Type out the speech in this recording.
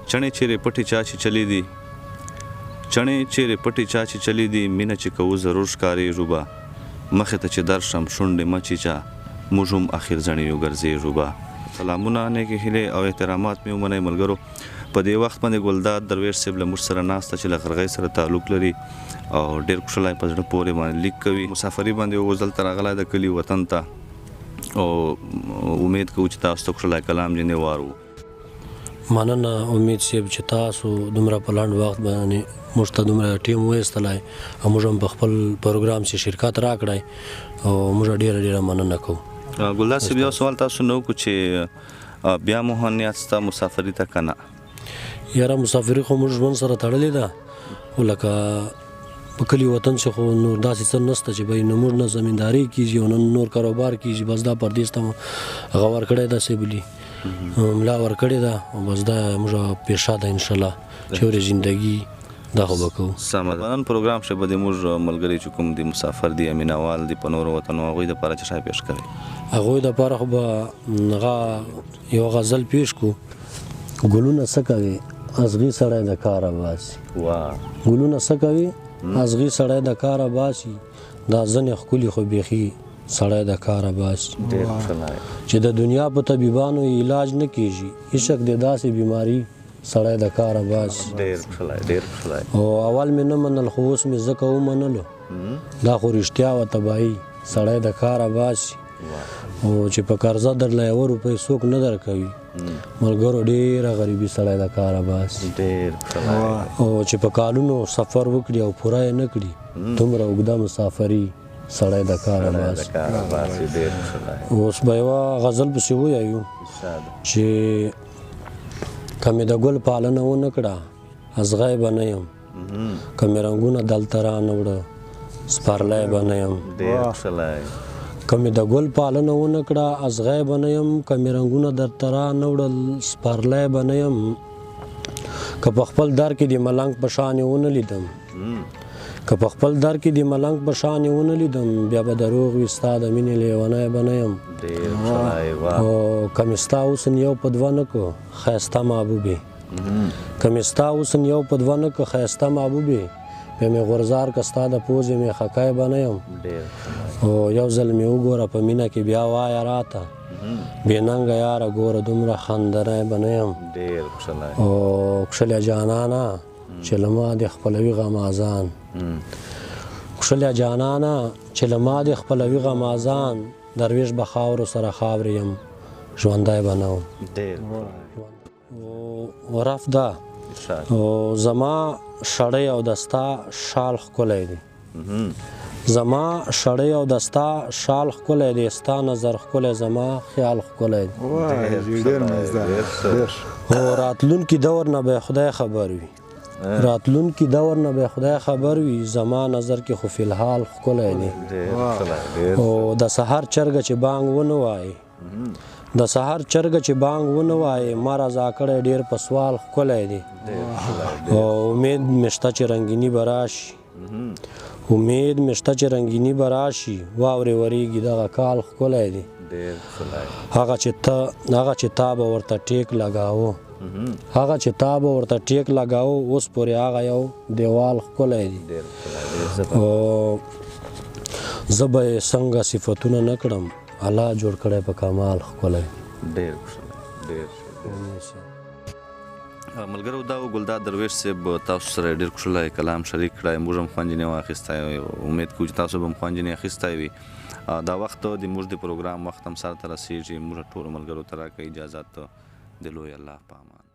چڼې چیرې پټې چا چې چلی دي چڼې چیرې پټې چا چې چلی دي مینه چې کوو ضرور ښکارېږو به مخې ته چې درشم شونډې مه چیچه موږ هم اخر زڼیو ګرځېږو به. سلامونه نیکې هیلې او احترامات مې ومنئ ملګرو. په دې وخت باندې ګلداد درویش صاحب له موږ سره ناسته چې له غرغۍ سره تعلق لري او ډېر خوشحالی په زړه پورې باندې لیک کوي. مسافري باندې وغورځل ته راغلی د کلي وطن ته او امید کوو چې تاسو ته خوشحالی کلام جنې وارو. مننه امید صاحب چې تاسو دومره په لنډ وخت باندې موږ ته دومره ټیم وایستلی او موږ هم په خپل پروګرام کې شرکت راکړی او موږ ډېره ډېره مننه کوو. ګلداد صاحب یو سوال تاسو نه وکړو چې بیا مو هنیات ستا مسافري ته که نه؟ یاره مسافري خو موږ ژوند سره تړلې ده خو لکه په کلي وطن چې خو نور داسې څه نشته چې بهی نه موږ نه زمینداري کېږي او نه نور کاروبار کېږي. بس دا پردیس ته هغه ورکړی ده سیبلي ملا ورکړې ده او بس دا موږ پیشه ده انشاءالله چې ورې زندګي دا خو به کوو. سمه ده. نن پروګرام شه به د موږ ملګري چې کوم دي مسافر دي مینهوال دي په نورو وطنو هغوی دپاره چې شی پیش کوي هغوی دپاره خو به هغه یو غزل پیش کړو. ګلونه څه کوي ازغي سړی د کاره باسي. ګلونه څه کوي ازغي سړی د کاره باسي دا ځنې ښکلي خو بیخي سړی د کاره باسي. چې د دنیا په طبیبانو علاج نه کېږي هیڅک د داسې بیماري سړی د کاره باسي. او اول مې نه منل خو اوس مې ځکه ومنلو دا خو رښتیا وه تباهي سړی د کاره باسي. او چې په قرضه درله یوه روپۍ څوک نه درکوي ملګرو ډېره غریبي سړی د کاره باسي. او چې په کالونو سفر وکړي او پوره یې نه کړي دومره اوږده مسافري سړی د کاره باسي. اوس به یوه غزل پسې ووایو چې که مې د ګل پالنه ونه کړه ازغی به نه یم که مې رنګونه دلته رانه وړه سپرلی به نه یم. که مې د ګل پالنه ونه کړه ازغی به نه یم که مې رنګونه درته رانه وړل سپرلی به نه یم. که په خپل در کې د ملنګ په شان یې ونه لیدم که په خپل در کې د ملنګ په شان یې ونه لیدم بیا به دروغ وي ستا د مینې لیونی به نه یم. او که مې ستا حسن یو په دوه نه کړو ښایسته محبوبې که مې ستا حسن یو په دوه نه کړو ښایسته محبوبې بیا مې غورځار که ستا د پوزې مې خکای به نه یم. او یو ځل مې وګوره په مینه کې بیا وایه راته بې ننګه یاره ګوره دومره خندنی به نه یم. او کښلې جانانه چې له ما دې خپلوي غمازان کښلې جانانه چې له ما دې خپلوي غمازان درویش به خاورو سره خاورې یم ژوندی به نه وم. ورف ده او زما شړۍ او دستا شال ښکلی دی زما شړۍ او دستا شال ښکلی دی ستا نظر ښکلی زما خیال ښکلی دی. او راتلونکي دور نه به خدای خبر وي راتلونکي دور نه به خدای خبر وي زما نظر کې خو فلحال ښکلی دی. او د سحر چرګه چې بانګ ونه وایي د سحر چرګه چې بانګ ونه وایي ما رضا کړی ډېر په سوال ښکلی دی. او امید مې شته چې رنګیني به راشي امید مې شته چې رنګیني به راشي واورې ورېږي دغه کال ښکلی دی. هغه چې تا به ورته ټیک لګاوه اوس پورې هغه یو دیوال ښکلی دی. او زه به یې څنګه صفتونه نه کړم الله جوړ کړی په کمال ښکلی. ملګرو دا و ګلداد درویش صاحب تاسو سره ډېر خوشحالی کلام شریک کړی موږ هم خوند ځینې واخیستی امید کوو چې تاسو به هم خوند ځینې اخیستی وي. دا وخت د موږ د پروګرام وخت هم سر ته رسېږي موږ ټولو ملګرو ته راکوي اجازت د لوی الله په امان.